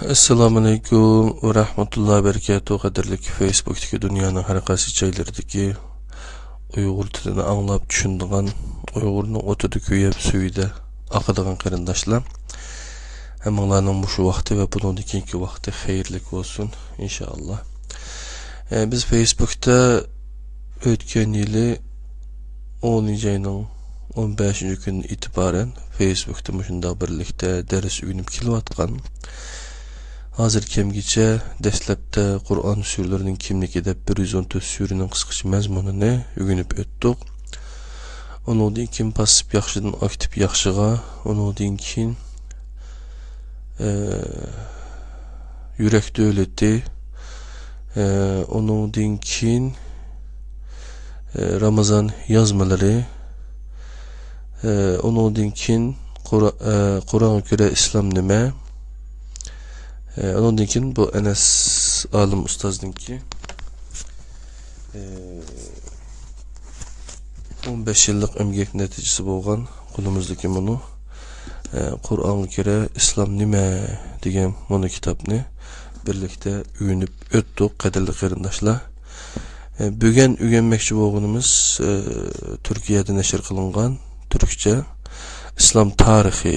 Assalamu alaikum va rahmatullohi barakatuh. Qadrli Facebook'dagi dunyoning har qaysi joylaridagi Uyg'ur tilini anglab tushunadigan, Uyg'urning o'tida kuyib suvida oqadigan qarindoshlar. Hammanglarning shu vaqti va bundan keyingi vaqti xayrli bo'lsin inshaalloh. Biz Facebook'da o'tgan yili 10 ayning 15-kundan itibaren Facebook'da shunday birlikte ders o'rganib kelayotgan. Hazır kemgiçe dastlabda Qur'on suralarining kimligida 114 suraning qisqacha mazmunini o'rganib o'tdik. Undan keyin passiv yaxshidan aktiv yaxshiga, undan keyin yurak davlati, undan keyin Ramazan yozmalari, undan keyin Qur'onga ko'ra islom nima. Ondan keyin bu Enes alim ustozniki 15 yillik emgek neticesi bo'lgan qo'limizdagi bunu Qur'onga ko'ra islom nima degan bunu kitobni birlikte o'rganib o'tdik qadrli qarindoshlar. Bugun o'rganmoqchi bo'lganimiz Turkiyada nashr qilingan turkcha islom tarixi,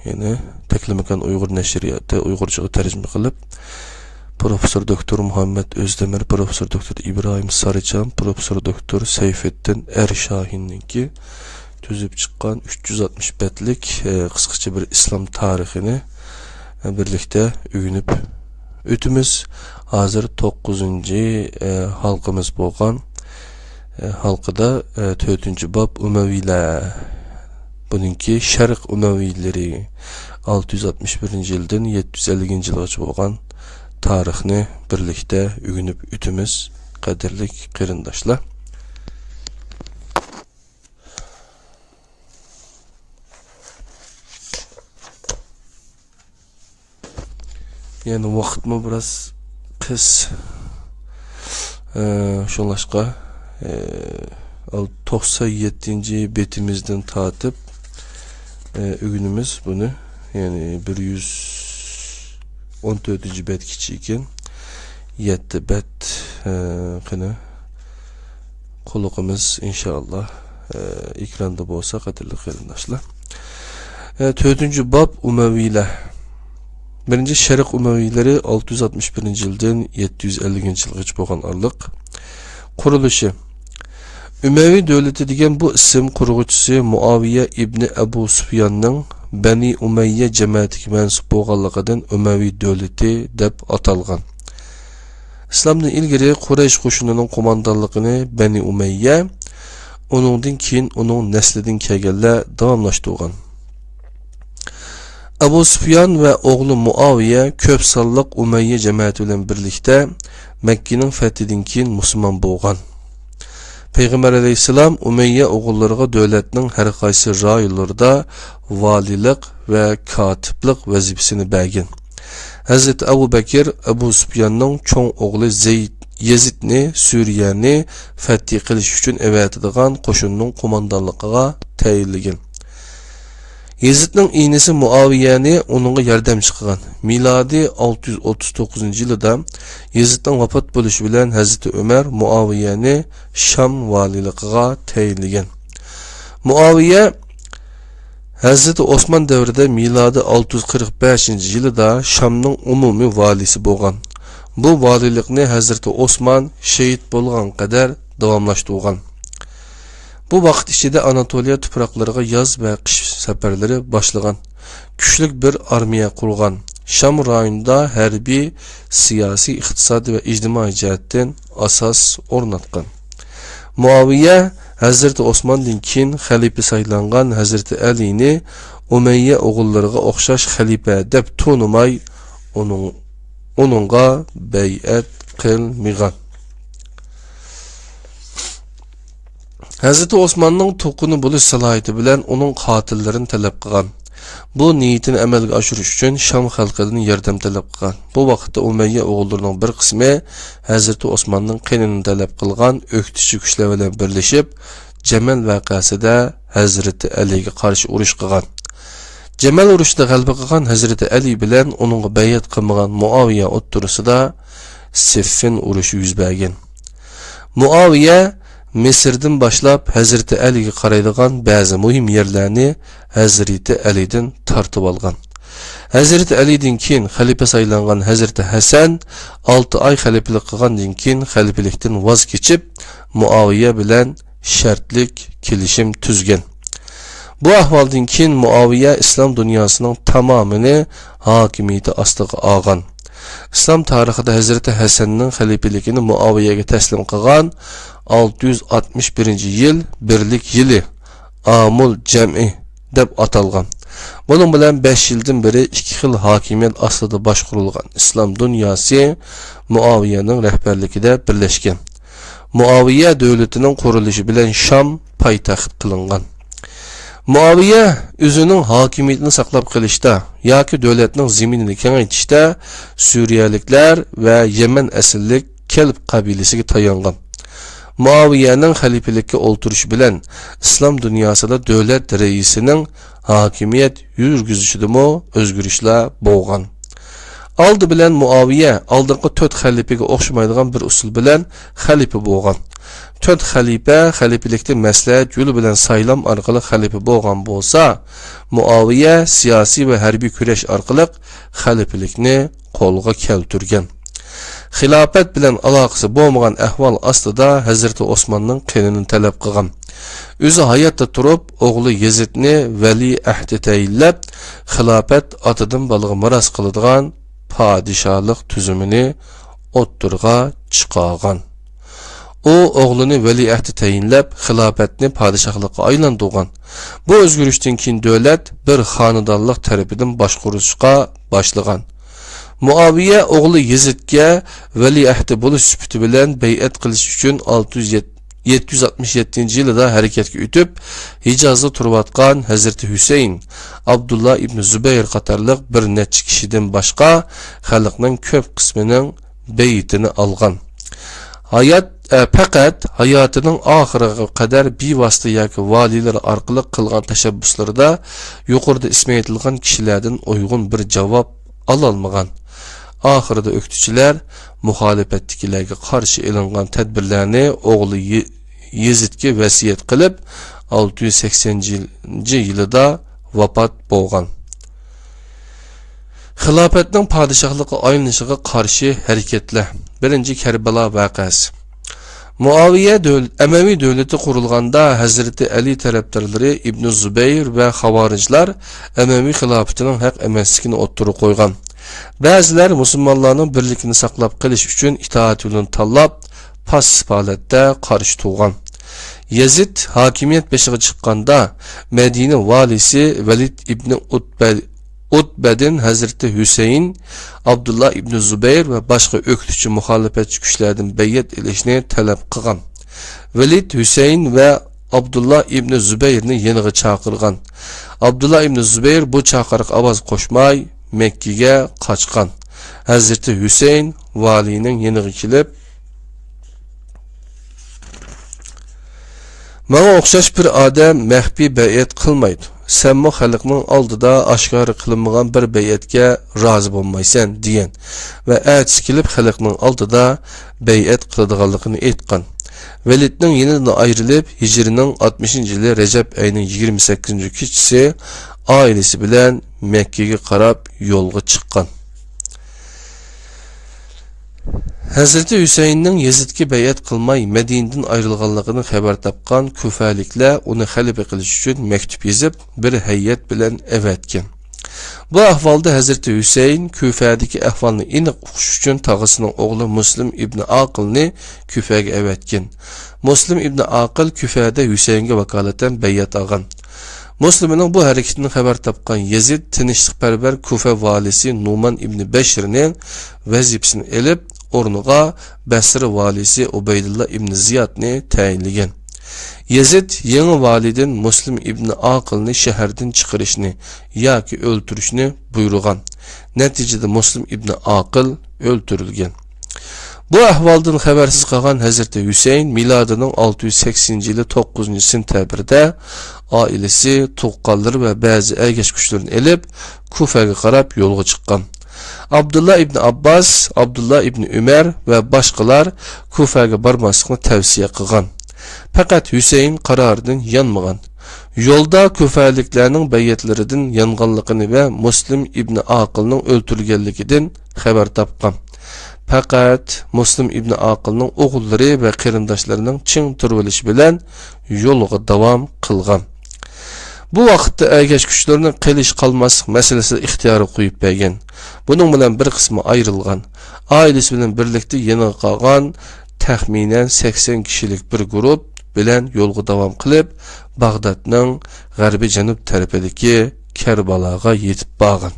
yani Teklimekan Uygur Neşriyatı Uygurcaga tercüme qilib Profesör Doktor Muhammed Özdemir, Profesör Doktor İbrahim Sarıcan, Profesör Doktor Seyfettin Ershahinninki tüzüp çıkan 360 betlik kısaca bir İslam tarixini birlikte öğrenip ötümüz. Hazır 9. halkımız bolgan halkıda 4. bab Umeviler. Bununki Şərq Umeviləri 661 yıldan 750 yılgacha bo'lgan tarixni birlikte öğrenip ütümüz qadrli qarindoshlar. Yani vaqtmi biraz qis şunlaşqa 97. betimizden tatip öğünümüz bunu, yani 114. bet kiçikken 7 bet qana quluqimiz inşallah ekranda bo'lsa qadrli qarindoshlar. 4. bab Umeviler. Birinci Şərq Umeviləri 661 yıldan 750 yılgacha bo'lgan aralıq qurilishi. Ümevi devleti degan bu isim qurg'uvchisi Muaviya ibn Abu Sufyanning Bani Umayya cemaatiga mansub bo'lganligidan Umevi devleti deb atalgan. İslamdan ilgari Quraysh qo'shinining qo'mondonligini Bani Umayya, uningdan keyin uning naslidan kelganlar davomlashtirgan. Abu Sufyan ve oğlu Muaviya ko'p sonliq Umayya cemaati bilan birlikda Makkaning fathidan keyin musulmon bo'lgan. Peygamber aleyhisselam Umeyye oğullarına devletinin her qaysi rayonlarda valilik ve katiplik vazifesini bergen. Hazreti Ebu Bekir Ebu Sufyan'ның çoğ oğlu Yezidni Suriye'ni fethi qilish uchun evatadigan qo'shinning qo'mondonligiga tayinlagan. Yezidning inisi Muaviyani onunğa yordamchi qilgan. Miladi 639 yilida Yezidning vafot bo'lishi bilan Hazreti Ömer Muaviyani Sham valiligiga tayinlagan. Muaviya Hazreti Osman davrida miladi 645 yilida Shamning umumiy valisi bo'lgan. Bu valilikni Hazreti Osman şehit bo'lgan qadar davomlashtirgan. Bu vaqt ichida Anatoliya tuproqlariga yoz va qish safarlari boshlagan. Kuchli bir armiya qurgan. Sham rayonida harbiy, siyosiy, iqtisodiy va ijtimoiy jihatdan asos o'rnatgan. Muaviya Hazreti Osmandan keyin xalifa saylangan Hazreti Ali'ni Umayya o'g'illariga o'xshash xalifa deb tanimay, onunğa bay'at qilmagan. Hazreti Osman'ның to'qini bo'lish salohiyati bilan uning qotillerini talab qilgan. Bu niyatini amalga oshirish uchun Sham xalqidan yordam talab qilgan. Bu vaqtda Umayya o'g'illarining bir qismi Hazreti Osman'ның qinini talab qilgan o'qituvchi kuchlar bilan birlashib Jamal voqeasida Hazreti Aliga qarshi urush qilgan. Jamal urushida g'alaba qilgan Hazreti Ali bilan uningga bay'at qilmagan Muaviya o'ttirisida Siffin urushi yuz bergan. Muaviya Misrdan boshlab Hazreti Aliga qaraydigan ba'zi muhim yerlarni Hazreti Alidan tortib olgan. Hazreti Alidan keyin xalifa saylangan Hazreti Hasan 6 oy xalifalik qilgandan keyin xalifalikdan voz kechib Muaviya bilan shartlik kelishim tuzgan. Bu ahvoldan keyin Muaviya islom dunyosining tamomini hokimiyati ostiga olgan. İslam tarixida Hazreti Hasanning xalifaligini Muaviyaga taslim qilgan 661-yil birlik yili Amul Jam'i deb atalgan. Bunun bilan 5 yildan beri ikki xil hokimiyat ostida boshqarilgan islom dunyosi Muaviyaning rahbarligida birlashgan. Muaviya davlatining qurilishi bilan Sham poytaxt qilingan. Muaviya o'zining hokimiyatini saqlab qolishda yoki davlatning zaminini kengaytirishda Suriyaliklar va Yaman asillik Kelb qabilasiga tayangan. Muaviyaning xalifalikka o'ltirishi bilan islom dunyosida davlat raisining hokimiyat yurgizishidami o'zgarishlar bo'lgan. Aldı bilan Muaviya oldingi 4 xalifaga o'xshamaydigan bir usul bilan xalifa bo'lgan. 4 xalifa xalifalikda maslahat yo'li bilan saylam orqali xalifa bo'lgan bo'lsa, Muaviya siyosiy va harbiy kurash orqali xalifalikni qo'lga keltirgan. Xilofat bilan aloqasi bo'lmagan ahvol ostida Hazreti Osmonning qinini talab qilgan. O'zi hayotda turib, o'g'li Yezidni vali ahdi tayinlab, xilofat otadan bolaga miros qiladigan padişahlık tüzümünü o'ttirg'a chiqargan. O o'g'lini valiahd tayinlab, xilofatni padişahlıkka aylantirgan. Bu o'zgarishdan keyin davlat bir xonadonlik tarafidan boshqarishga boshlagan. Muaviya o'g'li Yezidga valiahd bo'lish sifati bilan bay'at qilish uchun 767-yilda harakatga o'tib, Hijozda turayotgan Hazreti Hüseyin, Abdullah ibn Zubayr qatorliq bir necha kishidan boshqa xalqning ko'p qismining bay'atini olgan. Faqat hayotining oxiriga qadar bevosita yoki valilar orqali qilgan tashabbuslarida yuqorida ismi aytilgan kishilardan uyg'un bir javob ololmagan. Oxirida o'qituvchilar muxolifatdagilarga qarshi e'longan tadbirlarni o'g'li Yezidga vasiyat qilib 680-yilda vafot bo'lgan. Xilofatning podshohlikka aylanishiga qarshi harakatlar. Birinchi Karbala voqeasi. Muaviya Amaviy davlati qurilganda Hazreti Ali tarafdorlari Ibn Zubayr va Xavorijlar Amaviy xilofatining haq emasligini o'ttirib qo'ygan. Ba'zilar musulmonlarning birligini saqlab qolish uchun itoat yo'lini tanlab, passiv holatda qarshi turgan. Yazid hokimiyat beshiga chiqqanda Madina valisi Valid ibn Utbadin Hazreti Hüseyin, Abdullah ibn Zubayr va boshqa o'qituvchi muxolifatchi kuchlardan bay'at olishni talab qilgan. Valid Hüseyin va Abdullah ibn Zubayrni yeniga chaqirgan. Abdullah ibn Zubayr bu chaqiriqqa ovoz qo'shmay Mekke'ga qochgan. Hazreti Hüseyin valining yeniga kelib, "Menga o'xshash bir odam maxfiy bay'at qilmaydi. Senmi xalqning oldida oshkora qilinmagan bir bay'atga rozi bo'lmaysan" degan va aytib kelib xalqning oldida bay'at qiladiganligini aytgan. Validning yenidan ayrilib, Hijrining 60-yili Rajab oyining 28-kechasi oilasi bilan Mekke'ga qarab yo'lga chiqqan. Hazreti Hüseyinning Yezidga bay'at qilmay Madinadan ayrilganligini xabar topgan kufaliklar uni xalifa qilish uchun maktub yozib, bir hay'at bilan avatgan. Bu ahvolda Hazreti Hüseyin Kufadagi ahvolni aniq uqish uchun tog'asining o'g'li Muslim ibn Aqilni Kufaga avatgan. Muslim ibn Aqil Kufada Hüseyinga vakolatan bay'at olgan. Muslimning bu harakatidan xabar topgan Yezid tinchlikparvar Kufa valisi Numan ibn Bashrning vazifasini elib, o'rniga Basra valisi Ubaydullah ibn Ziyadni tayinlagan. Yezid yangi validin Muslim ibn Aqilni shahardan chiqarishni yoki o'ltirishni buyurgan. Natijada Muslim ibn Aqil o'ltirilgan. Bu ahvaldan xabarsiz qalğan Hazreti Hüseyin miladının 680-yili 9-sentyabrda ailesi, tuqqanları və bəzi ergeçküşlərini elib Kufaga qarab yolğa chiqqan. Abdullah ibn Abbas, Abdullah ibn Ömer və başqalar Kufaga barmaslıqni tavsiya qilgan. Faqat Hüseyin qararından yanmagan. Yolda Kufaliklərning bayyatlaridan yanğanlığını və Muslim ibn Aqilning o'ltirilganligidan xabar topgan. Faqat Muslim ibn Aqilning o'g'illari va qarindoshlarining ching turilishi bilan yo'lga davom qilgan. Bu vaqtda ergash kuchlarning qilish qalmaslik masalasida ixtiyori qo'yib bergan. Buning bilan bir qismi ayrilgan. Ailasi bilan birlikda yana qolgan taxminan 80 kishilik bir guruh bilan yo'lga davom qilib, Bag'dodning g'arbiy janub tarafidagi Karbaloga yetib borgan.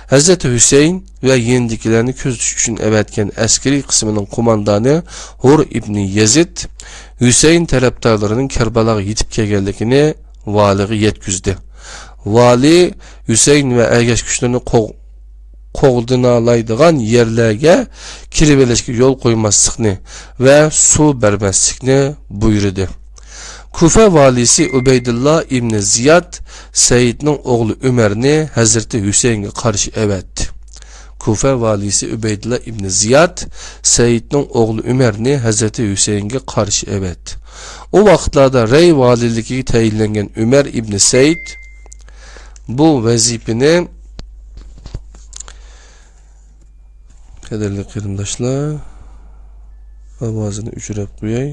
Hazreti Hüseyin ve yendikilerini köz tutuş için evetken askeri kısmının komandani Hur ibn Yazid, Hüseyin taraftarlarının Kerbalaga yetip kelganligini valiga yetkizdi. Vali Hüseyin ve ergeç güçlerini qo'ldan olaydigan yerlarga kirib olishga yo'l qo'ymaslikni va suv bermaslikni buyurdi. Kufa valisi Ubeydullah ibn Ziyad Saidning o'g'li Umarni Hazreti Hüseyinga qarshi evatdi. Kufa valisi Ubeydullah ibn Ziyad Saidning o'g'li Umarni Hazreti Hüseyinga qarshi evatdi. O vaqtlarda Rey valiligiga tayinlangan Umar ibn Said bu vazifani qadrli qarindoshlar ovozini o'chirib qo'yay.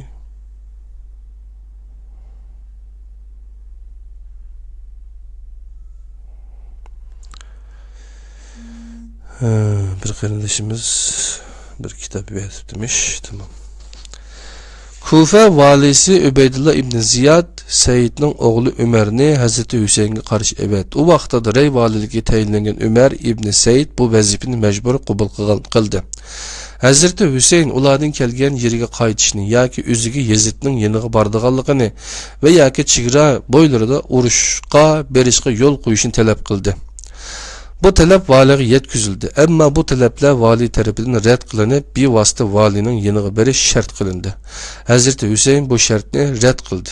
Bir qarindoshimiz bir kitap yozibmiş. Tamam. Kufa valisi Ubeydullah ibn Ziyad Saidning o'g'li Umarni Hazreti Hüseyinga qarshi evatdi. O vaqtda Rey valiligiga tayinlangan Umar ibn Said bu vazifani majbur qabul qildi. Hazreti Hüseyin ularning kelgan yeriga qaytishni yoki o'ziga Yazidning yeniga bordiganligini va yoki chegara bo'ylarida urushga berishga yo'l qo'yishni talab qildi. Bu talab valiga yetkazildi. Ammo bu talablar vali tarafidan rad qilinib, bevosita valining yeniga berish shart qilindi. Hazreti Hüseyin bu shartni rad qildi.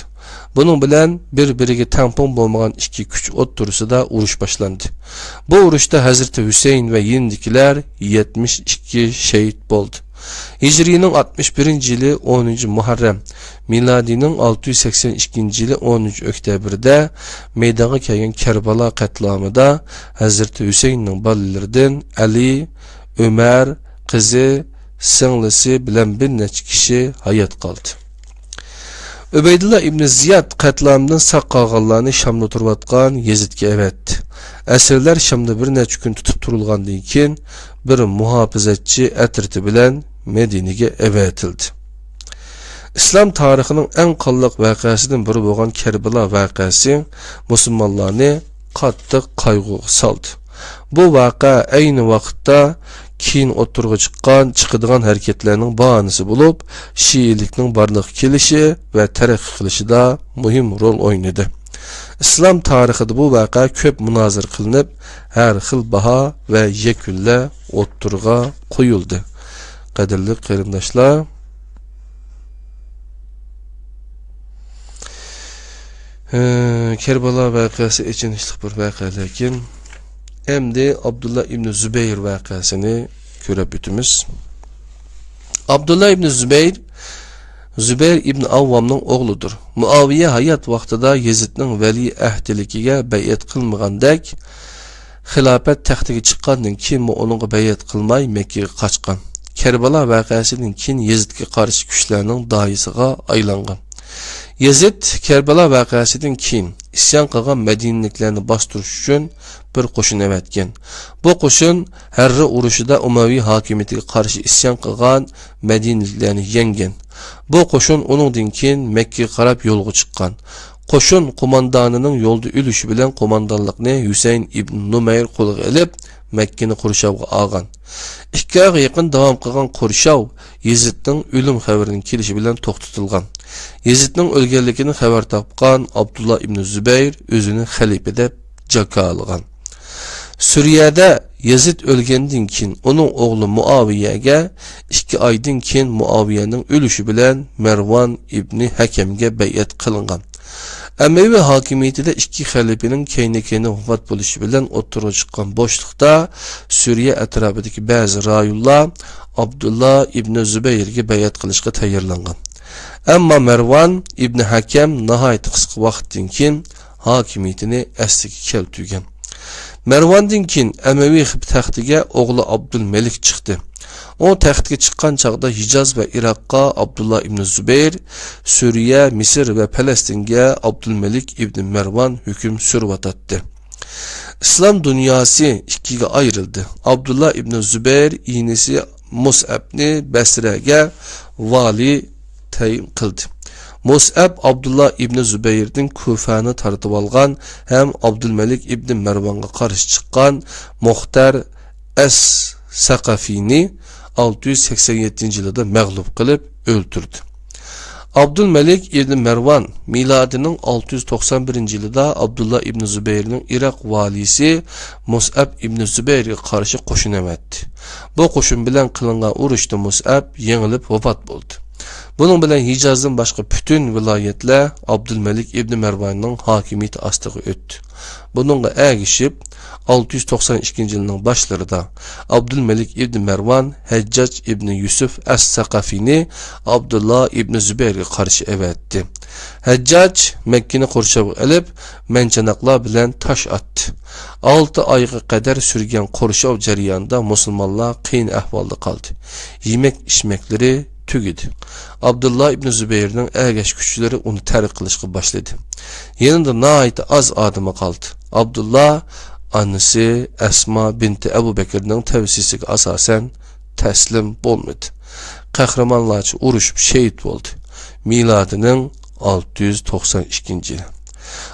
Bunun bilan bir-biriga tampon bo'lmagan ikki kuch o'rtasida urush boshlandi. Bu urushda Hazreti Hüseyin va yendikilar 72 shahid bo'ldi. Hicrining 61-yili 10-Muharram, miladining 682-yili 10-oktyabrda meydonga kelgan Karbalo qatlamida Hazreti Hüseyinning bolalaridan Ali, Ömer, qizi, singlisi bilan bir necha kishi hayot qoldi. Ubeydullah ibn Ziyad qatlamidan saq qolganlarni Shamda turayotgan Yazidga evatdi. Asirlar Shamda bir necha kun tutib turilgandan keyin bir muhofizatchi atriti bilan Medinaga evatildi. İslam tarixining eng qonliq voqeasidan biri bo'lgan Karbalo voqeasi musulmonlarni qattiq qayg'uga soldi. Bu voqea ayni vaqtda keyin o'tirg'i chiqadigan harakatlarning bahonasi bo'lib, Shiilikning barliq kelishi va taraqqiy qilishida muhim rol o'ynadi. İslam tarixida bu voqea ko'p munozir qilinib, har xil baho va yakunlar o'tirg'a qo'yildi. Qadrli qarindoshlar, Karbalo voqeasi ichinishli bir voqea, lekin endi Abdullah ibn Zubayr voqeasini ko'rib o'tamiz. Abdullah ibn Zubayr ibn Avvamning o'g'lidir. Muaviya hayot vaqtida Yazidning vali ahdiligiga bay'at qilmagandek, xilofat taxtiga chiqqandan keyin uningga bay'at qilmay Makkaga qochgan. Karbalo voqeasidan keyin Yazidga qarshi kuchlarning doisiga aylangan. Yazid Karbalo voqeasidan keyin isyon qilgan Madinaliklarni bostirish uchun bir qo'shin evatgan. Bu qo'shin Harra urushida Umayyi hokimiyatiga qarshi isyon qilgan Madinaliklarni yengan. Bu qo'shin uningdan keyin Makkaga qarab yo'lga chiqqan. Qo'shin qo'mondonining yo'lda o'lishi bilan qo'mondonlikni Husayn ibn Numayr qo'lga olib Makkani Qurshavga olgan. 2 oyga yaqin davom qilgan Qurshav Yazidning o'lim xabarining kelishi bilan to'xtatilgan. Yazidning o'lganligini xabar topgan Abdullah ibn Zubayr o'zini xalifa deb jaka olgan. Suriyada Yazid o'lgandan keyin uning o'g'li Muaviyaga 2 oydan keyin Muaviyaning o'lishi bilan Marvan ibn Hakamga bay'at qilingan. Emevi hakimiyetide 2 xalifaning keyni-keyni vafot bo'lishi bilan o'ttirib chiqqan bo'shliqda Suriye atrofidagi ba'zi rayonlar Abdullah ibn Zubayrga bay'at qilishga tayyorlangan. Ammo Marvan ibn Hakam nihoyat qisqa vaqtdan keyin hakimiyetini asliga keltirgan. Marvandan keyin Emevi taxtiga o'g'li Abdülmelik chiqdi. O taxtga chiqqan chaqda Hijaz va Iroqqa Abdullah ibn Zubayr, Suriye, Misr va Falastinga Abdülmelik ibn Marvan hukm survatdi. İslam dunyosi ikkiga ayrıldı. Abdullah ibn Zubayr inisi Mus'abni Basraga vali tayin qildi. Mus'ab Abdullah ibn Zubayr'din Kufani tartib olgan ham Abdülmelik ibn Marvanga qarshi chiqqan Muxtar as-Saqafini 687 yılda məğlub qilib öldürdü. Abdülmelik ibn Marvan miladının 691 yılda Abdullah ibn Zubayr'nin Irak valisi Mus'ab ibn Zubayr'e qarşı qoşun emetdi. Bu qoşun bilan qilingan urushda Mus'ab yengilib vafot bo'ldi. Bunun bilan Hicazdan başqa bütün vilayetler Abdülmelik ibn Marvan'ın hakimiyeti ostiga o'tdi. Bununla ergişip 692 yılının başlarında Abdülmelik ibn Marvan Heccac ibn Yusuf as-Saqafini Abdullah ibn Zubayr'e qarşı evetdi. Heccac Mekke'ni qurshab olib, mençanaqlar bilan taş attı. 6 ayga qadar sürgen qorshav jarayonida musulmonlar qiyin ahvolda qoldi. Yemek içmekleri tügidi. Abdullah ibn Zubayr'nin ergeç güçleri onu terk qilishga başladı. Yanında nahayet az adamı kaldı. Abdullah annesi Esma binti Ebu Bekir'nin tavsiyesiga asasen teslim olmadı. Kahramanlarca uruşup şehit oldu. Miladının 692 yılı.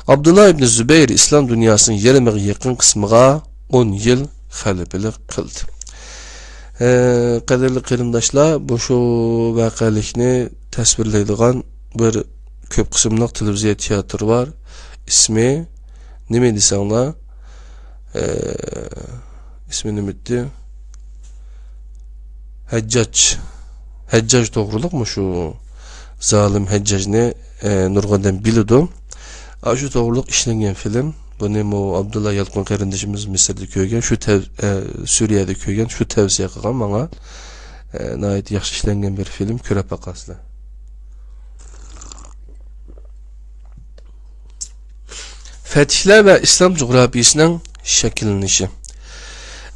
Abdullah ibn Zubayr İslam dünyasının yarımına yakın kısmına 10 yıl halifelik kıldı. Qadirli qarindoshlar, bu shu voqelikni tasvirlaydigan bir ko'p qismli televiziya teatri var. İsmi nima desanglar? İsmi nimadi? Heccac to'g'rilikmi shu? Zalim Heccacni nurg'undan bildim. Shu to'g'riliq ishlangan film. Bunu Abdullah Yalqın qarindishimiz Misrda ko'rgan, shu Suriyada ko'rgan, shu tavsiya qilgan menga. Nihoyat yaxshi ishlangan bir film, ko'rib boqasizlar. Fetihler ve İslam coğrafyasının şekillenishi.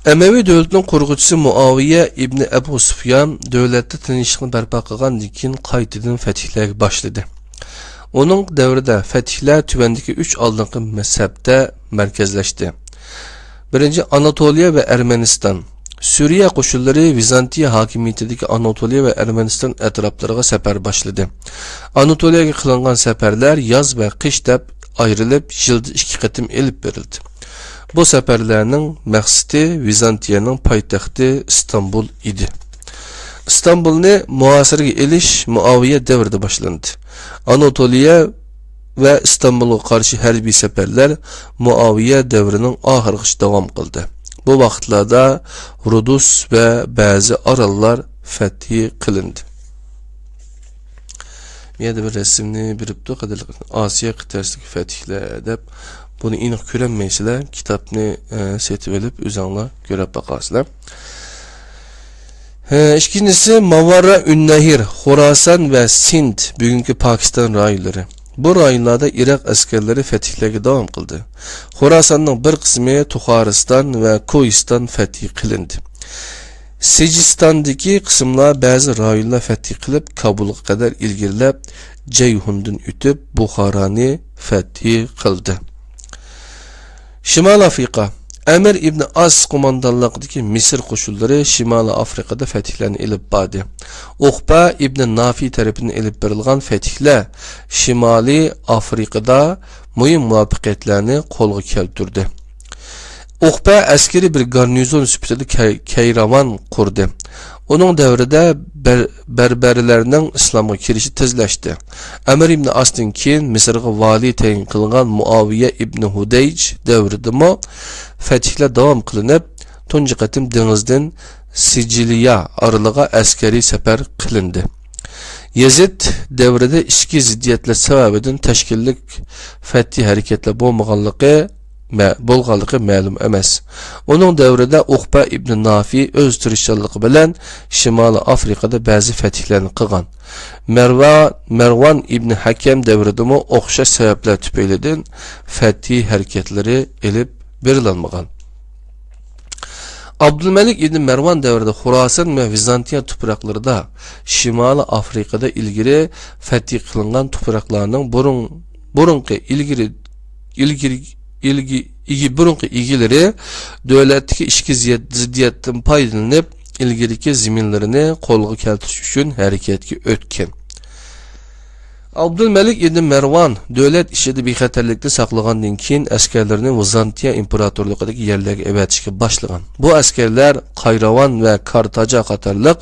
Emevi devletinin qurg'uvchisi Muaviye ibn Ebu Sufyan devletde tinchlikni barpo qilgandan keyin qaytadan fetihlarga boshladi. Onun devrida fetihler tüvendeki 3 aldınqı mezhepte merkezleşti. Birinci Anatoliya ve Ermenistan. Suriye koşulları Vizantiya hakimiyetindeki Anatoliya ve Ermenistan etraflarına sefer başladı. Anatoliya'ya kılınan seferler yaz ve kış deb ayrılıp yılda 2 qatim elip verildi. Bu seferlerinin məqsədi Vizantiya'nın paytaxtı İstanbul idi. İstanbul'ni muhasirga elish Muaviye devrida başlandı. Anatoliya ve İstanbul'a karşı harbiy seferler Muaviye devrinin ahirgacha devam kıldı. Bu vaqtlarda Rudus ve bazı arallar fethi kılındı. Miyada bir resimni biripti, Asiya qit'asidagi fetihler deb bunu iniq ko'rolmaysizlar. Kitapni setib olib o'zinglar ko'rib boqasizlar. İkincisi Mavara Ünnehir, Xorasan ve Sind, bugünkü Pakistan rayonları. Bu rayonlarda Irak askerleri fetihlerine devam kıldı. Xorasan'ın bir kısmı Tuharistan ve Koistan fethi kılındı. Sicistan'daki kısımlar bazı rayonlar fethi kılıp Kabul'a kadar ilgirilip Ceyhun'dan ütüp Bukharani fethi kıldı. Şimal Afrika Emir İbn As kumandanlıqdaki Misir koşulları Şimali Afrika'da fetihlerini elip badi. Uqba İbn Nafi tarafından elip verilgan fetihler Şimali Afrika'da mühim muvaffaqiyatlarni qo'lga keltirdi. Uqba askeri bir garnizon süpütede Keyravan kurdu. Onun devrinde Berberlerinin İslam'a kirişi tezleşti. Emir İbn As'tan keyin Mısır'a vali tayin kılınan Muaviye İbn Hudeyc devrinde fetihler devam kılınıp tunji qatim dengizdan Siciliya arılığa askeri sefer qilindi. Yezid devrida ichki ziddiyatlar sababidan tashkillik fatih harekatlar bo'lganligi ma'lum emas. Uning davrida Uqba ibn Nafi o'z tirishchanligi bilan Shimoliy Afrikada ba'zi fatihlarni qilgan. Marwan ibn Hakam davridami o'xshash sabablar tufaylidan fatih harakatlari elib berilmagan. Abdülmelik ibn Marwan davrida Xorasan va Vizantiya tuproqlarida Shimoliy Afrikada ilgari fatih qilingan tuproqlarning burunqi ilgilari davlatdagi ichki ziddiyatdan foydalanib ilgiriki ziminlarini qo'lga keltirish uchun harakatga o'tgan. Abdülmelik ibn Marwan davlat ishida bexatarlikni saqlagandan keyin askarlarini Vizantiya imperatorligidagi yerlarga evatishga boshlagan. Bu askarlar Qayravan va Kartaja qatorliq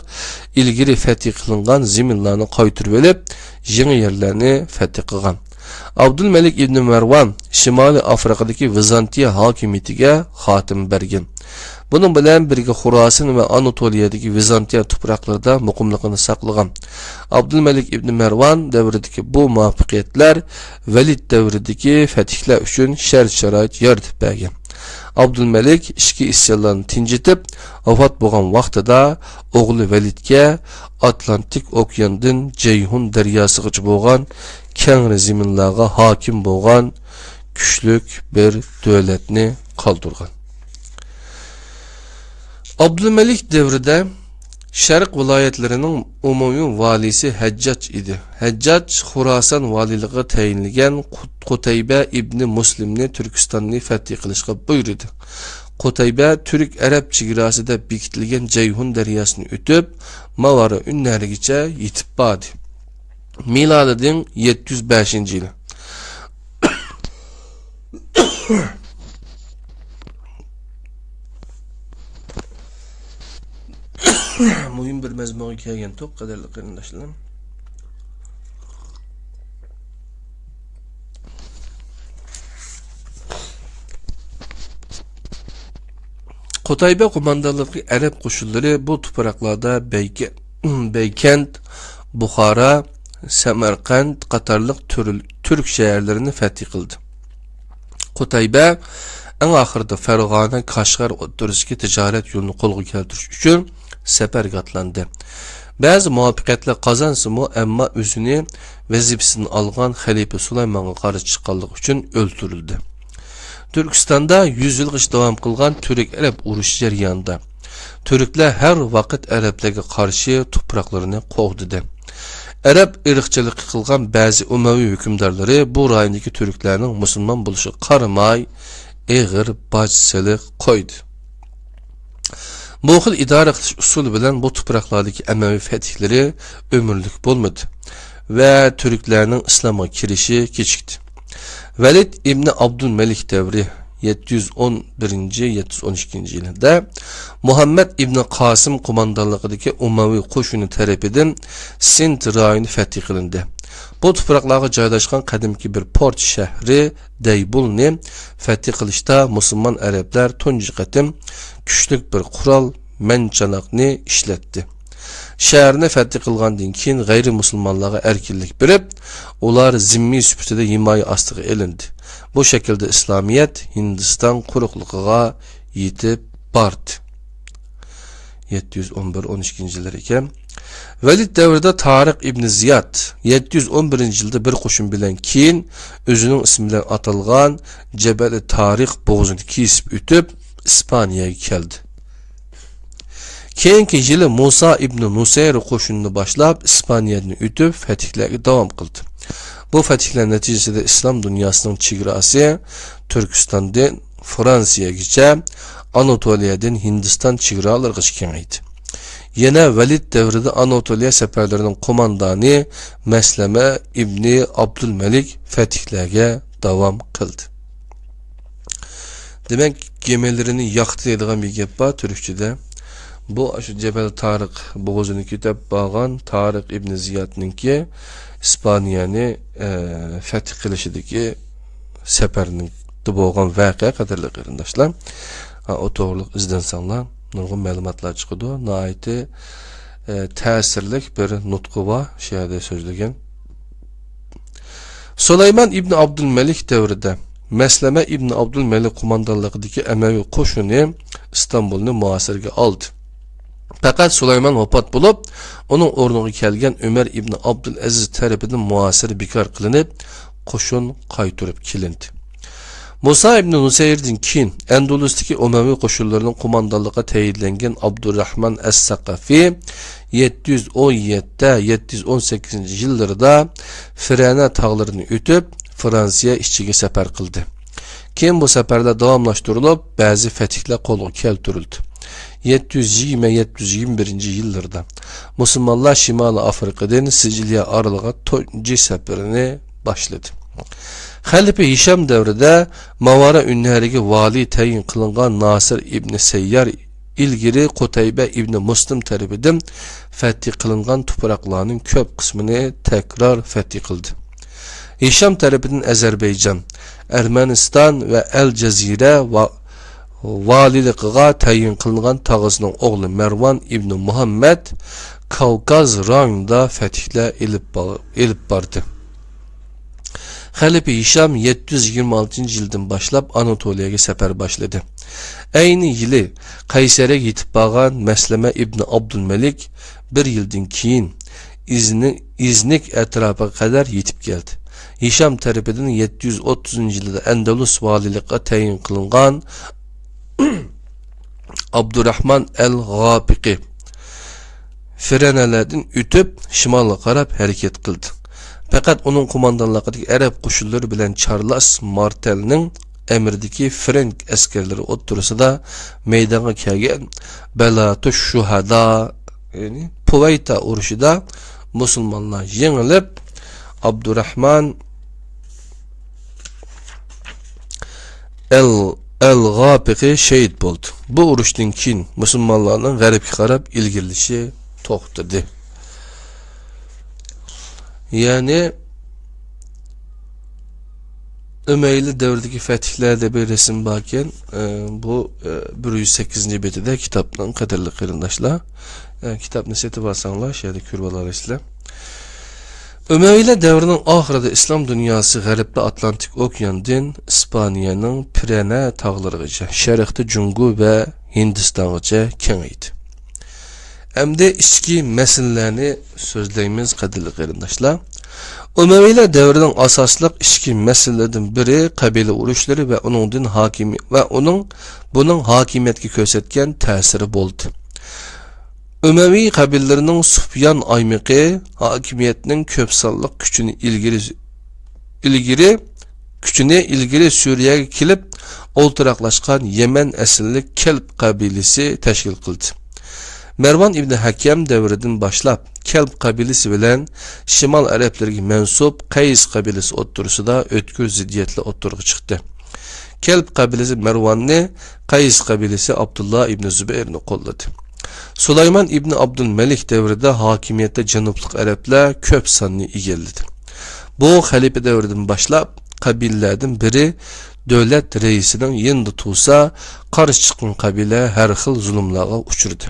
ilgari fatih qilingan ziminlarni qaytirib olib, yangi yerlarni fatih qilgan. Abdülmelik ibn Marwan Shimoliy Afrikadagi Vizantiya hokimiyatiga xotim bergan. Bunun bilan birga Xorasan va Anatoliyadagi Vizantiya tuproqlarida muqimligini saqlagan. Abdülmelik ibn Marwan davridagi bu muvaffaqiyatlar Valid davridagi fatihlar uchun shart-sharoit yaratib bergan. Abdülmelik ichki isyonlarni tinchitib, vafot bo'lgan vaqtida o'g'li Validga Atlantik okeandan Ceyhun daryosigacha bo'lgan keng ziminlarga hokim bo'lgan kuchlik bir davlatni qoldirgan. Abdülmelik devrida Sharq viloyatlarining umumiy valisi Hajjaj edi. Hajjaj Xorasan valiligiga tayinlagan Qutayba ibn Muslimni Turkistonni fatih qilishga buyurdi. Qutayba Türk Arab chegarasida bekitilgan Ceyhun daryosini o'tib, Mavara unnarigacha yetib bordi. Milodining 705-yili. Muhim bir mazmunga kelgan to'q qadarli qarindoshlar. Qutayba qo'mondonligi Arab qo'shinlari bu tuproqlarda Beykent, Buxoro, Samarqand qatorliq Türk shaharlarini fatih qildi. Qutayba eng oxirida Farg'ona, Qashqar o'rtasidagi tijorat yo'lini qo'lga keltirish uchun safarga otlandi. Ba'zi muvaffaqiyatlar qozonsa-mu, ammo o'zini vazifasini olgan xalifa Sulaymonga qarshi chiqqanligi uchun o'ldirildi. Turkistonda 100 yilgacha davom qilgan Turk-Arab urushi jarayonida turklar har vaqt arablarga qarshi tuproqlarini qo'g'didi. Arab irqchiligi qilgan ba'zi umaviy hukmdorlari bu rayondagi turklarning musulmon bo'lishiga qaramay eg'ir bojsilik qo'ydi. Bu xil idora qilish usuli bilan bu tuproqlardagi amaviy fatihleri ömürlük bo'lmadi va turklarning islomga kirishi kechikdi. Valid ibn Abdülmelik davri 711-712 yilida Muhammad ibn Qasim qo'mondonligidagi Umaviy qo'shini tarafidan Sind rayoni fatih qilindi. Bu tuproqlarga joylashgan qadimki bir port shahri Daybulni fatih qilishda musulmon arablar tunji qatim kuchli bir qurol manchanoqni ishlatdi. Shaharni fatih qilgandan keyin g'ayri musulmonlarga erkinlik berib, ular zimmiy sifatida himoya ostiga elindi. Bu shaklda islomiyat Hindiston quruqligiga yetib bordi. 711-12 yillar ekan. Valid davrida Tariq ibn Ziyad 711-yilda bir qo'shin bilan keyin o'zining ismi bilan atalgan Jabal Tariq bo'g'zini kesib o'tib İspaniyaga keldi. Keyingi yili Musa ibn Nusayr qo'shinini boshlab İspaniyani o'tib fatihlarga davom qildi. Bu fatihlar natijasida islom dunyosining chegarasi Turkistondan Fransiyagacha, Anatoliyadan Hindiston chegaralarigacha kengaydi. Yana Valid davrida Anatoliya safarlarining qo'mondoni Maslama ibn Abdülmelik fatihlarga davom qildi. Demek gemilerini yaktı dediğim bir gap var Türkçe'de. Bu şu Cebel Tarık boğazını kitap bağan Tarık ibn Ziyad'ninki İspanya'nı fetih kılışıdaki seferinin boğan vakıya kadarlı kırındaşlar. O to'g'riliq izlansanglar nurg'un ma'lumotlar chiqadi. Nihoyatda ta'sirli bir nutqi bor, shu yerda so'zlagan. Sulaymon ibn Abdulmalik davrida Maslama ibn Abdulmalik qo'mondonligidagi Amaviy qo'shini İstanbulni muosirga oldi. Faqat Sulaymon vafot bo'lib, uning o'rniga kelgan Umar ibn Abdulaziz tarafidan muosir bekor qilinib, qo'shin qaytarib kelindi. Musa ibn Nusayr'dan keyin Andalusdagi Umayyi qo'shinlarining qo'mondonligiga tayinlangan Abdurrahman as-Saqafi 717-718 yillarda Firana tog'larini o'tib, Fransiya ichiga safar qildi. Keyin bu safarlar davomlashtirilib, ba'zi fathlar qo'lga keltirildi. 720-721 yillarda musulmonlar Shimoliy Afrikadan Siciliya oraliga tunji safarini boshladi. Xalifa Hisham davrida Mavara Ünnariga vali tayin qilingan Nasir ibn Sayyar ilgari Qutayba ibn Muslim tarafidan fath qilingan tuproqlarning ko'p qismini takror fath qildi. Hisham tarafidan Ozarbayjon, Armaniston va Al-Jazira va valiligiga tayin qilingan tog'asining o'g'li Marwan ibn Muhammad Kavkaz rayonida fathlar elib bordi. Xalifa Hisham 726-yildan boshlab Anatoliyaga safar boshladi. Ayni yili Qaysarga yetib borgan Maslama ibn Abdulmalik bir yildan keyin İznik atrofiga qadar yetib keldi. Hisham tarafidan 730-yilda Andalus valiligiga tayin qilingan Abdurrahman el-G'afiqi Firanalardan o'tib shimolga qarab harakat qildi. Faqat uning qo'mondonligidagi arab qo'shinlari bilan Charles Martelning emridagi Frank askarlari o'ttirisida maydonga kelgan Balatu Shuhada, ya'ni Puvayta urushida musulmonlar yengilib, Abdurrahman el-G'afiqi shahid bo'ldi. Bu urushdan keyin musulmonlarning g'arbga qarab ilgirilishi to'xtadi. Yani Ömeyli devrdeki fethihlerde bir resim bakken bu 108. betide kitaptan kaderli kırındaşlar kitap neseti varsanlar şeyde kürbalar isle Ömeyli devrinin ahirede İslam dünyası garipte Atlantik Okyan'dan İspanya'nın Pirene tağlarıca Şerik'te Cungu ve Hindistan'ıca kengeydi. Hem de içki meselelerini sözleyimiz kadirli kırındaşlar. Umayyiler devrinin asaslık içki meselelerden biri kabile uruşları ve bunun hakimiyetki kösetken tesiri boldu. Umayyi kabilelerinin Sufyan aymıqı hakimiyetinin köpsallık gücünü ilgiri Suriye'ye kilip olturaklaşkan Yemen esillik Kelp kabilesi teşkil kıldı. Mervan ibn Hakem devrinden başlap Kelp kabilesi bilen Şimal Araplarına mensup Kays kabilesi oturusida ötkür ziddiyetli oturuğa çıktı. Kelp kabilesi Mervan'ni, Kays kabilesi Abdullah ibn Zübeyir'ni kolladı. Sulaymon ibn Abdulmalik devrinde hakimiyette Canubluq Araplar köp sanını egelledi. Bu halife devrinden başlap kabilelerden biri devlet reisinin yendi tuğsa karşı çıkan kabile her xil zulümlağa uçurdu.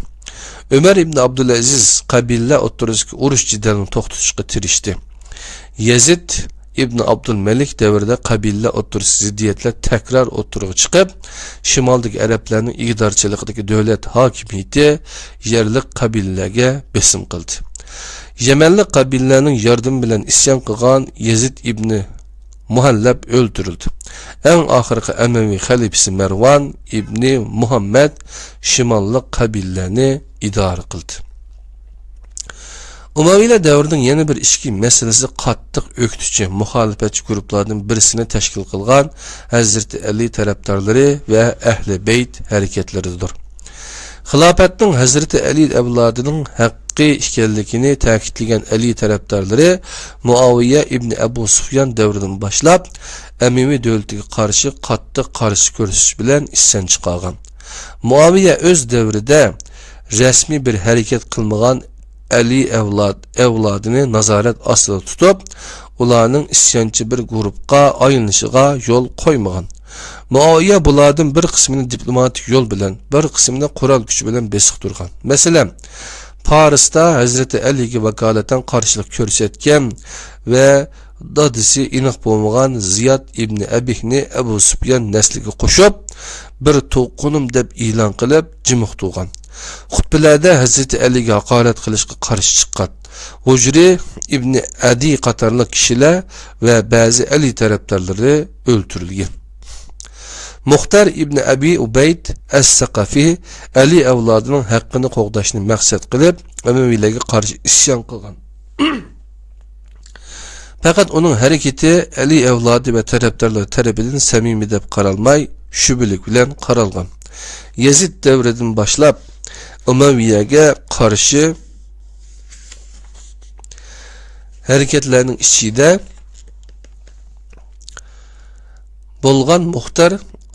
Ömer ibn Abdülaziz kabile oturusundaki uruş cidalini toxtutuşqa tirişdi. Yazid ibn Abdülmelik devrinde kabile oturusu ziddiyetle tekrar oturuğa çıkıp şimaldaki Araplarının iqtidarçılıqdaki devlet hakimiyeti yerlik kabilelerge besim kıldı. Yemenli kabilelerinin yardım bilen isyan qılğan Yazid ibn Muhallab öldürüldü. En ahırkı Emevi halifesi Mervan ibn Muhammed şimallık kabillerini idare kıldı. Umayyiler devrinin yeni bir içki meselesi qattiq öktücü muhalefetçi gruplardan birisini teşkil kılgan Hazreti Ali taraftarları ve Ehl-i Beyt hareketleridir. Xilafetning Hazreti Ali evladının haqqı işkellikini ta'kidlagan Ali taraftarları Muaviye ibn Ebu Sufyan devridan başlap Emevi devletiga qarşı qattiq qarşı ko'rsatish bilan isyan chiqargan. Muaviye öz devrida resmi bir hareket kılmagan Ali evladını nazaret ostida tutup ularning isyanchi bir grupqa aylanishiga yo'l qo'ymagan. Muaviye bulardan bir qismini diplomatik yo'l bilan, bir qismini qurol kuchi bilan besiq turgan. Masalan, Parisda Hazreti Aliga vakolatan qarshilik ko'rsatgan va dadisi iniq bo'lmagan Ziyad ibn Abihni Abu Sufyan nasliga qo'shib, bir to'qonim deb e'lon qilib, jimiq turgan. Xutbalarda Hazreti Aliga haqorat qilishga qarshi chiqqan. Hujri ibn Adi qatorliq kishilar va ba'zi Ali tarafdorlari o'ldirilgan. Muxtar ibn Abi Ubayd as-Saqafi Ali avlodining haqqini qo'g'dashni maqsad qilib, Amaviylarga qarshi isyon qilgan. Faqat uning harakati Ali avlodi va tarafdorlar tarafidan samimiy deb qaralmay, shubhalik bilan qaralgan. Yazid davridan boshlab Umayyaga qarshi harekatlarning ichida bo'lgan Muxtar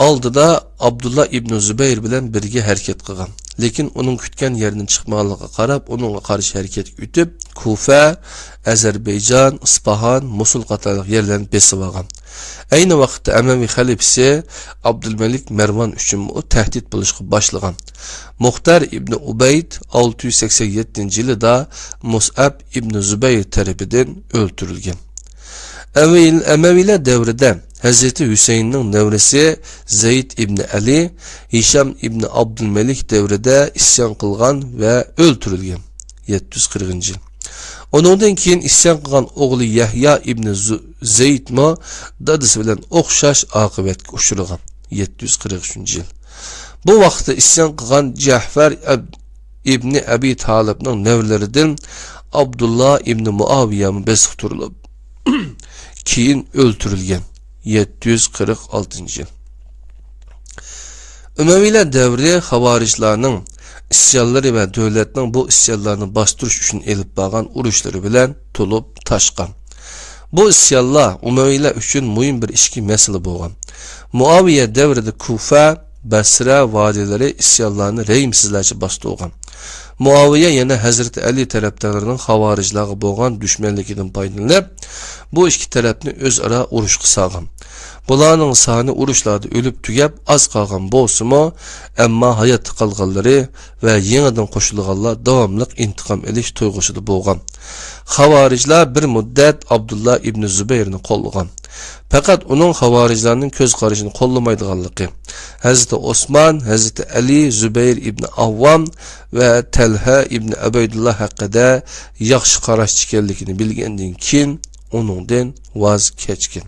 oldida Abdullah ibn Zubayr bilan birga harakat qilgan. Lekin uning kutgan yeridan chiqmaganligiga qarab, uningga qarshi harakat o'tib, Kufa, Ozarbayjon, Isfahan, Musul qatorliq yerlarni besib olgan. Ayni vaqtda Amaviy xalifasi Abdulmalik Marvon uchun u tahdid bo'lishga boshlagan. Muxtar ibn Ubayd 687-yilda Mus'ab ibn Zubayr tarafidan o'ldirilgan. Amaviylar davrida Hazreti Hüseyin'nin nevresi Zeyd ibn Ali, Hisham ibn Abdülmelik devrede isyan kılgan ve öldürülgen. 740 yıl. Onundan keyin isyan kılgan oğlu Yahya ibn Zeyd mi dadısı bilen okşaş akıbetke uçurulgan. 743 yıl. Bu vaxtda isyan kılgan Cahfer ibn Abi Talib'nin nevlerinden Abdullah ibn Muaviya'mı besik turulup keyin öldürülgen. 746 yıl. Ümeviler devri Havariclarning isyanları ve devletinin bu isyanlarını bastırış için elip bağan uruşları bilen tolup taşqan. Bu isyanlar Umeviler için mühim bir işki mesele boğan. Muaviye devrede Kufa, Basra vadileri isyanlarını reyimsizlerce bastırgan. Muaviye yine Hazreti Ali taraftarlarının Havariclarga boğan düşmanligidan paydalanıp, bu iki tarafni özara uruşqa salgan. Bularning sani uruşlarda ölüp tugab az qalgan bolsumu, amma hayatda qalganlari ve yenidan qo'shilganlar davomliq intiqom elish tuyg'usida bo'lgan. Havariclar bir muddat Abdullah ibn Zubayrni qo'llagan. Faqat uning Havariclarning ko'z qarashini qo'llamaydiganligi, Hazreti Osman, Hazreti Ali, Zubayr ibn Avvam ve Talha ibn Ubaydullah haqida yaxshi qarash ekanligini bilgandan keyin onundan vaz kechgan.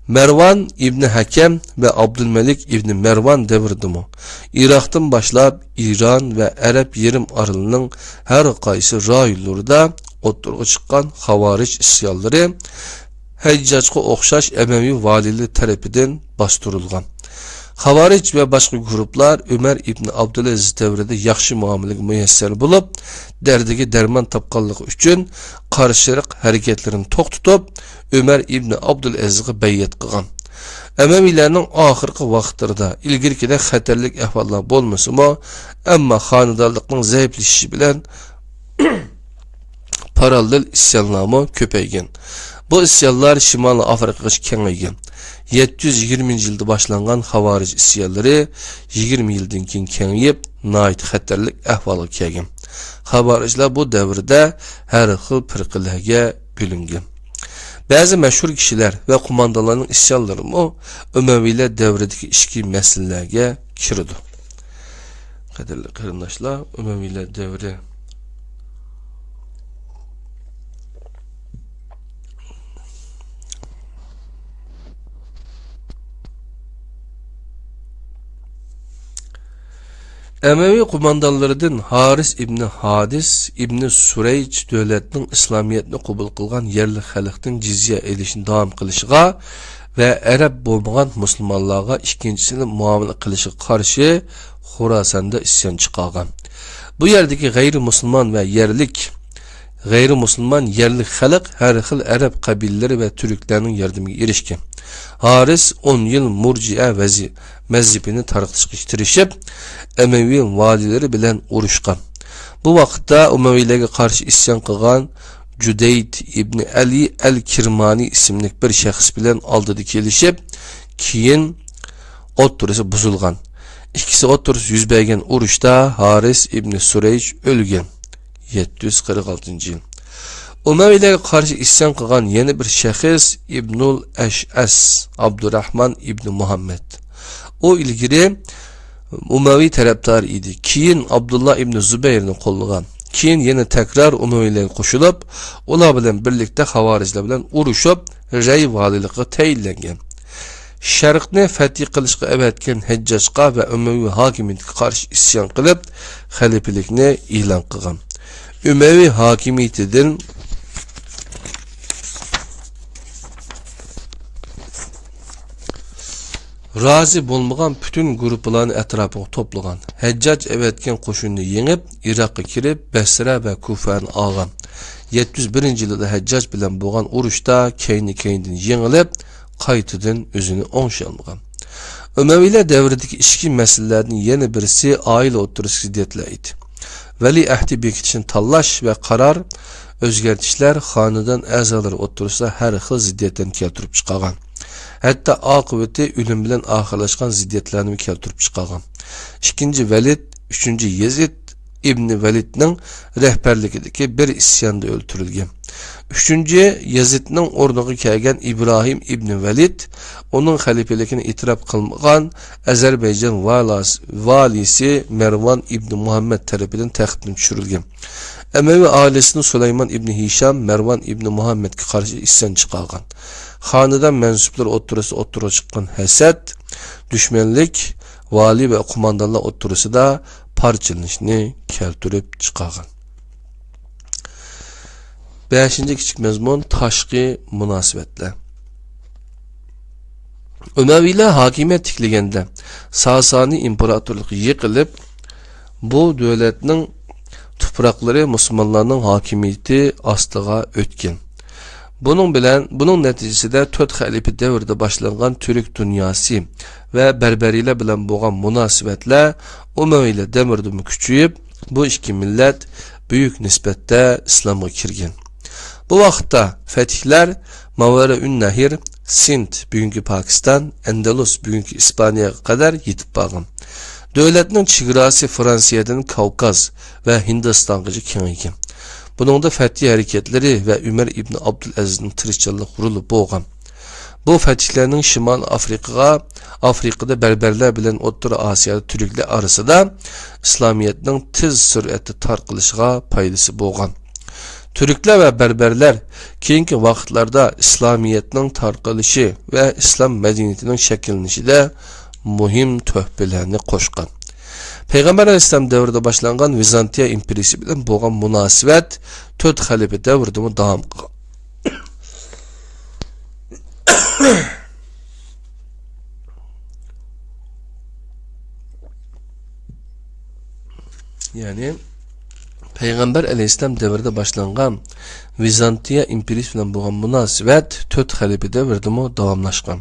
Mervan ibn Hakem ve Abdülmelik ibn Mervan devirdimu. Irak'tan başlap İran ve Arap yerim aralının her qaysı rayonlarında oturğa çıkan Havaric isyanları Haccacga o'xshash Emevi valili tarafidan bastırılgan. Havaric ve başka gruplar Ömer ibn Abdülaziz devrede yaxshi muameleге müyesser bulup, derdigi derman tapqanlığı üçün qarşılık hareketlerini to'xtatib, Ömer ibn Abdülaziz'e beyat qilgan. Emevilerinin ahirki vaqtlarida ilgirkide xatarlik ahvallar bo'lmasa-mu, amma xonadonlikning zaiflashishi bilan parallel isyanlar ko'paygan. Bu isyanlar Şimali Afrikaga kengaygan. 720 yılda başlangan Havaric isyanları 20 yıldan keyin kengayib, nayt xatarlik ahvolga kelgan. Havariclar bu davrda har xil firqalarga bo'lingan. Bazı meşhur kişiler ve kumandalarının isyanları Umayyalar devredeki işki meselelerge kirdi. Kaderli kardeşler, Umayyalar devri Emevi kumandalarından Haris ibn Hadis ibn Sureyç devletinin İslamiyetini kabul kılgan yerli halkın cizye edişini devam kılışıga ve Arap bulmagan Müslümanlarga ikincisini muamele kılışıga karşı Horasan'da isyan çıkargan. Bu yerdeki gayrimüsliman ve gayrimüsliman yerli halk her xil Arap kabileleri ve Türklerinin yardımına erişken. Haris 10 yıl Murciye mezhebini tartıştırışıp Emevi valileri bilen uruşkan. Bu vakitte Umayyalarga karşı isyan kılgan Cüdeyd ibn Ali el-Kirmani isimli bir şahıs bilen aldıdı kelişip keyin o'ttirisi buzilgan. İkisi o'ttirisi yuz bergan urushda Haris ibn Surayj o'lgan. 746 yil. Umayyalarga qarshi isyon qilgan yana bir shaxs İbnul Ash'as, Abdurrahman ibn Muhammad. O ilgari Umayyi tarafdor edi. Keyin Abdullah ibn Zubayrni qo'llagan. Keyin yana takrar Umayyalarga qo'shilib, ular bilan birlikda Xavorijlar bilan urushib, Ray valiligiga tayinlangan. Sharqni fath qilishga avatgan Hajjajga va Umayyi hokimiyatiga qarshi isyon qilib, xalifalikni e'lon qilgan. Umayyi hokimiyatidan razı bo'lmagan bütün gruplarni etrafına toplagan. Hajjaj evetken qo'shinni yengib, Iroqqa kirib, Basra va Kufani olgan. 701 yilda Hajjaj bilan bo'lgan urushda keyni-keyinden yengilib, qaytadan o'zini o'ngshalmagan. Umayyilar davridagi ichki masalalarning yana birisi oila o'rtasida ziddiyatlar edi. Vali ahdi bekitishni tanlash va qaror o'zgartishlar xonadon a'zolari o'rtasida har xil ziddiyatlarni keltirib chiqargan. Hatta aqibati o'lim bilan oxirlashgan ziddiyatlarni keltirib chiqargan. 2-Valid, 3-Yezid ibn Validning rahbarligidagi bir isyonda o'ldirilgan. 3-Yezidning o'rniga kelgan İbrahim ibn Valid onun xalifaligini e'tirof qilmagan Ozarbayjon valisi Mervan ibn Muhammad tarafidan taxtdan tushirilgan. Emevi ailesinin Süleyman ibn Hisham Mervan ibn Muhammed'e karşı isyan çıkargan. Hanedan mensuplar oturusu çıkan hasad, düşmanlık, vali ve kumandanlar oturusu da parçalanışını keltirip çıkargan. 5. küçük mezmun taşqi münasebetler. Ömeviler hakimiyet tikligende Sasani imparatorluğu yıkılıp bu devletinin tuproqlari Müslümanlarning hakimiyeti astiga o'tgan. Bunun neticesinde 4 xalifa davrida boshlangan Türk dunyosi va Berberiler bilan bo'lgan munosabatlar Umayyilar davrida kuchayib, bu ikki millat büyük nisbatda islomga kirgan. Bu vaqtda fatihlar Mavara-ün Nahir, Sind bugungi Pokiston, Andalus bugungi Ispaniyaga qadar yetib borgan. Devletinin çigrası Fransiya'dan Kavkaz ve Hindistan'gıcı kengaygan. Bunun fethi hareketleri ve Ömer ibn Abdülaziz'in tirikçilik kurulu boğan. Bu fetihlerinin Şimal Afrika'da Berberler bilen Orta Asya'da Türkler arasında İslamiyet'nin tez sürətli tarqılışına paydası boğan. Türkler ve Berberler keyinki vaxtlarda İslamiyet'nin tarqılışı ve İslam medeniyetinin şekillenişi de muhim töhbelerini qoşqan. Peygamber Aleyhisselam devrinde başlangan Vizantiya imperiyası bilen boğan münasibet 4 xalife devrinde mi davam qılgan. Yani Peygamber Aleyhisselam devrinde başlangan Vizantiya imperiyası bilen boğan münasibet 4 xalife devrinde mi davamlaşqan.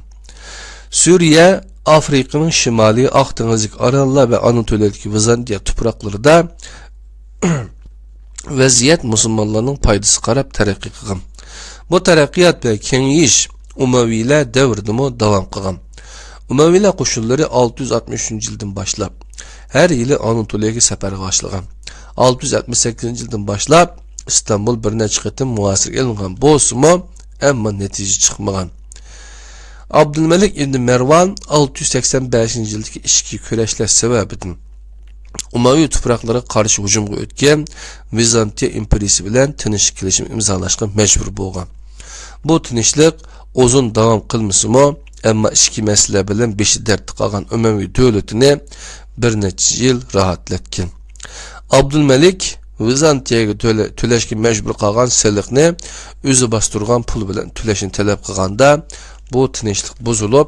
Suriye, Afrika'nın şimali Akdenizlik Arallar ve Anatolia'daki Vizantiya topraklarında vaziyet Müslümanların paydası qarab terakki qilgan. Bu terakkiyat ve kengiyiş Umayyilar devrinde davam qilgan. Umayyilar qo'shinlari 663 yildan başlap her yili Anatoliyaga safarga başlagan. 668 yildan başlap İstanbul bir necha qatim muasir elingan bo'lsa-mu, ammo natija chiqmagan. Abdülmelik ibn Mervan 685 yildagi ichki kurashlar sababidan Umayyi topraklara qarshi hujumga o'tgan Vizantiya imperiyasi bilan tinchlik kelishim imzolashga majbur bo'lgan. Bu tinchlik uzun davom qilmasa-mu, ammo ichki masala bilan beshi dard qolgan Umayyi davlatini bir necha yil rahatlatgan. Abdülmelik Vizantiyaga to'lashga majbur qolgan seliqni o'zi bostirgan pul bilan to'lashni talab qilganda bu tinchlik buzilib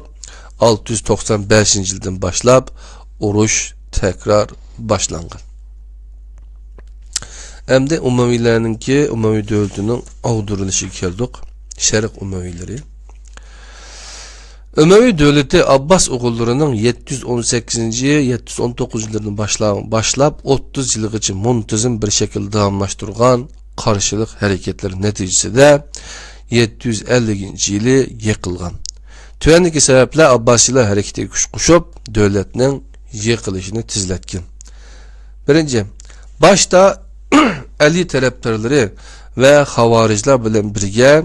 695 yildan boshlab urush tekrar başlangan. Endi Umayyi devletinin avdurilishi keldik. Şerq Umayyileri. Umayyi devleti Abbas oğullarının 718-719 yıllarından başlap 30 yılgacha muntazam bir şekilde davamlaştırgan qarşılık hareketleri neticesinde 750 yılı yıkılgan. Tövendeki sebepler Abbasiler harekete güç kuşup devletinin yıkılışını tizletkin. Birinci, başta Ali taraftarları ve Havariciler bilen birge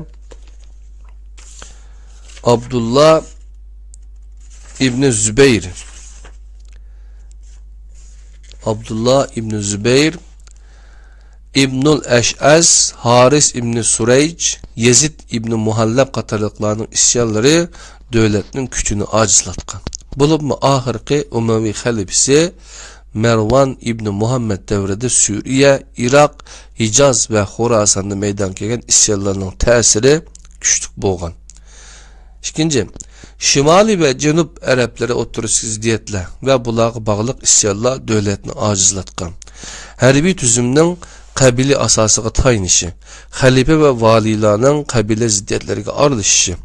Abdullah İbni Zübeyir İbnül Eş'az, Haris İbni Sureyc, Yezid İbni Muhallab qatarlıqlarının isyanları devletinin küçüğünü acizlatkan. Bulup mu ahirki Umevi halifisi Mervan İbni Muhammed devrede Suriye, Irak, Hicaz ve Horasan'da meydan kelgen isyanlarının tesiri güçlük boğan. İkinci, Şimali ve Cenup Arapları oturuş ziddiyetle ve bulağı bağlıq isyanlar devletini acizlatkan. Hərbi tüzümün kabili asasıga taynışı, halife ve valilarının kabile ziddiyetlerine arılışışı,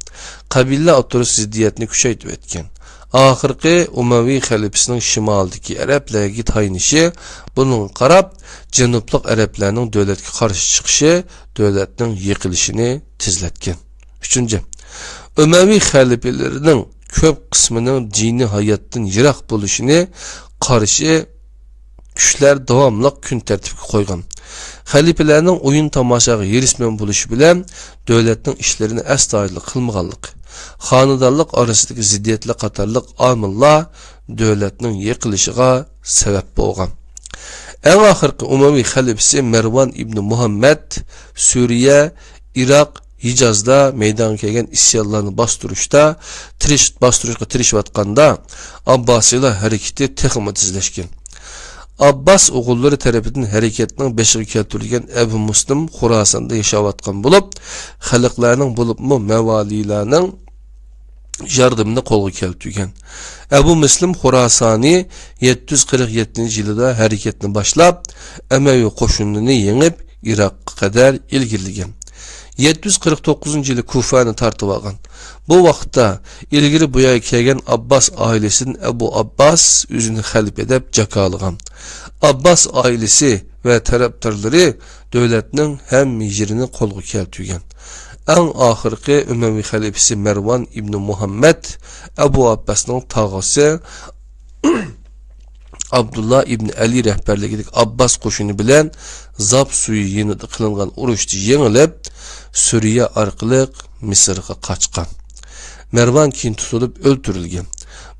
kabile oturuş ziddiyetini küçeytip etken. Ahirki Umevi halifesinin şimaldaki Araplarga taynışı, bunun qarab Cenupluk Araplarının devletine karşı çıkışı, devletinin yıkılışını tizletken. Üçüncü, Umevi halifelerinin köp kısmının dini hayatın yirak buluşunu karşı güçler davamlıq gün tertibki koygan. Halifelerinin oyun tamaşağı yerismen buluşu bilen devletin işlerini əstaylı kılmağanlık, xanıdarlık arasındaki ziddiyetli qatarlıq amillar devletinin yıkılışıga sebep boğan. En ahirki Umevi halifesi Mervan İbni Muhammed Suriye, Irak, Hicaz'da meydan kelgen isyanlarını bastırışta, bastırışqa tirişvatqanda Abbasiler hareketi texmi tizleşken. Abbas oğulları tarafından hareketinin beşiği keltirilgen Ebu Muslim Horasan'da yaşavatkan bulup, xalqlarının bulup mu mevalilerinin yardımını kolgu keltirgen. Ebu Muslim Horasani 747 yılında hareketini başlap, Emevi koşununu yenip Irak'a kadar ilgiligen. 749 yılı Kufa'nı tartıp algan. Bu vaxtda ilgili buya kelgen Abbas ailesinin Ebu Abbas üzünü halip edip cakalıgan. Abbas ailesi ve taraftarları devletinin hem yerini kolgu keltirgen. En ahirki Umevi halifesi Mervan İbni Muhammed Ebu Abbas'ın tağası Abdullah İbni Ali rehberliğindeki Abbas koşunu bilen Zab suyu yenidi kılıngan uruştu yenilip Suriye arqılıq Mısır'a kaçkan. Mervan keyin tutulup öldürülgen.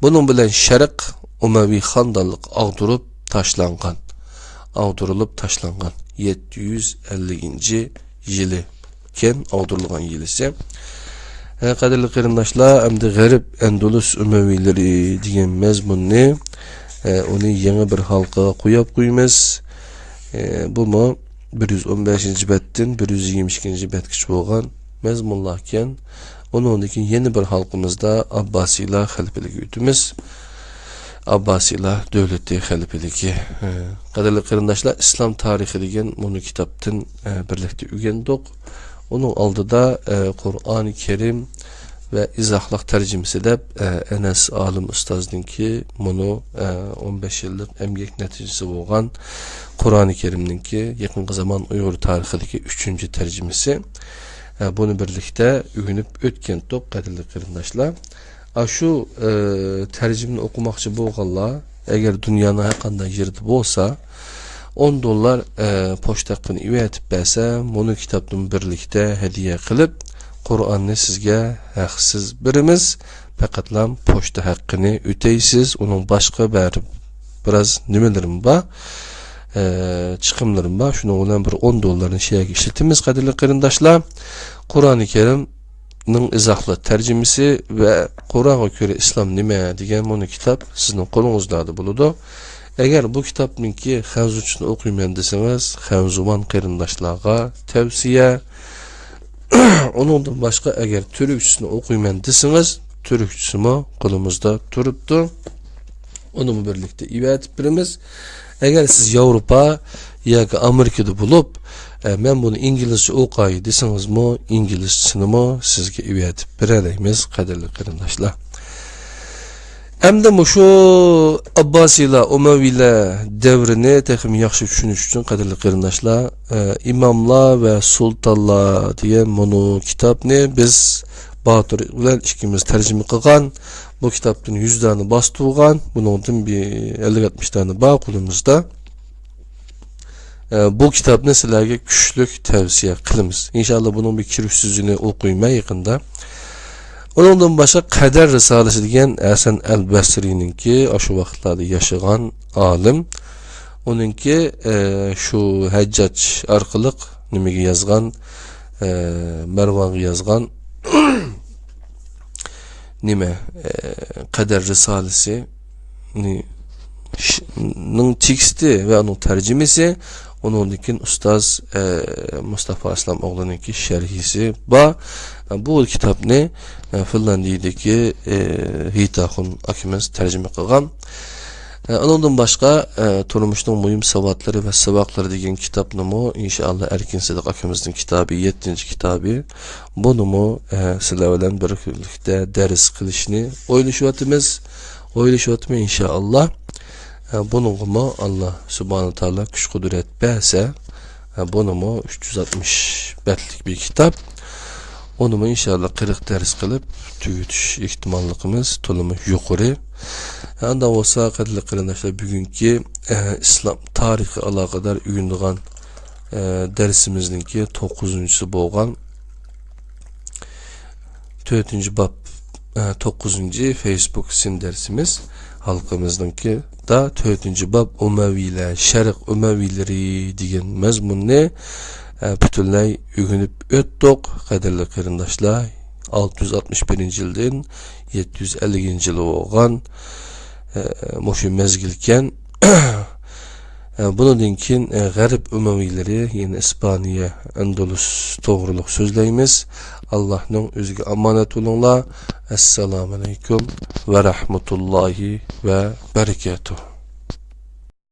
Bunun bilen Şərq Umevi xandallık ağdırılıp taşlangan. 750. yılı ken ağdırılgan yılisi. Qadirli qerindaşlar, emdi Garip Endulus Umevileri diyen mezmunni onu yeni bir halka koyup koyumuz. Bu mu 115. bettin 122. betkiç boğan mezmunlahken onundaki yeni bir halkımızda Abbasiler halifeliği ütümüz. Abbasiler devleti halifeliği. Qadirli qerindaşlar, İslam tarihi degen bunu kitaptın birlikte ügendik. Onun aldıda Kur'an-ı Kerim ve izahlıq tercümesi de Enes Alim Ustazdın ki bunu 15 yıllık emgek neticesi olgan Kur'an-ı Kerim'nin ki yakın zaman Uygur tarihindeki 3. tercümesi. Bunu birlikte ügünüp ötkendik qadirli qerindaşlar. Şu tercümini okumakçı bolğanlar eğer dünyanın hakkında yerde olsa $10 poçta hakkını üyetip berse bunu kitapın birlikte hediye kılıp Kur'an'ı sizge haksız birimiz faqatlam poçta hakkını öteysiz. Onun başka biraz nimelerim var, çıkımlarım var. Şunu olan bir $10'ın şeye işletimiz qadirli qerindaşlar. Kur'an-ı Kerim'nin izahlı tercümesi ve Kur'an'a göre İslam nime degen bunu kitap sizin kolunuzda buludu. Eğer bu kitapın ki xanzuçunu okuyman deseniz, xanzuman qerindaşlarga tavsiye. Onundan başka eğer Türkçesini okuyman deseniz, Türkçesi mi kolumuzda turuptu. Onu birlikte ivetip birimiz. Eğer siz Avrupa ya Amerika'da bulup men bunu İngilizce okuyay deseniz mi, İngilizcesini mi sizge ivetip bireleyimiz qadirli qerindaşlar. Hem şu Abbasiler, Umeviler devrini texmi yaxşı düşünüş üçün qadirli qerindaşlar, imamlar ve sultanlar diye bunu kitap ne biz Batur bilan ikkimiz tarjima qilgan. Bu kitobdan 100 dani bostırgan. Buningdan bir 50-60 dani bor qo'limizda. Bu kitobni sizlarga kuchli tavsiya qilamiz. Inshaalloh buning bir kirish so'zini o'qiyman yaqinda. Onundan başqa Qadar risolasi degan Hasan al-Basrininki o'sha vaqtlarda yashagan olim. Onunki şu Hajjaj orqali nimaga yozgan, Marvonga yozgan nima Qadar risolasi ning teksti va uning tarjimasi, onunkin ustoz Mustafa Aslam o'g'lininki sharhisi va bu kitobni Finlandiyadagi Hitaxun akimiz tarjima qilgan. Onundan başqa turmuşning muhim savodlari va saboqlari degan kitobni inshaalloh Erkin Sidiq akimizning kitobi 7-kitobi. Buni sizlar bilan birlikda dars qilishni o'ylashyapmiz inshaalloh. Buningmi Allah subhanahu taala kuch qudrat bersa, buningmi 360 betlik bir kitap. Onu inşallah 40 ders qilib tugutish ehtimolligimiz to'limi yuqori. Anda olsa qadrli qarindoshlar, bugungi islom tarixi aloqador uyindigan darsimizningki 9-si bo'lgan 4-bab 9-ci Facebook sin dersimiz halkımızdaki da 4-bab Umayyiler, Şərq Umayyiləri degan mazmunni bütünlay öğünüp ötdük. Qadirli qarindoshlar, 661 yildan 750 yil bo'lgan mushu mezgilken bundan keyin G'arb Umayyiləri, ya'ni İspaniya, Andalus to'g'riliq so'zlaymiz. Allohning o'ziga omonat bo'linglar. Assalomu alaykum va rahmatullohi va barakatuh.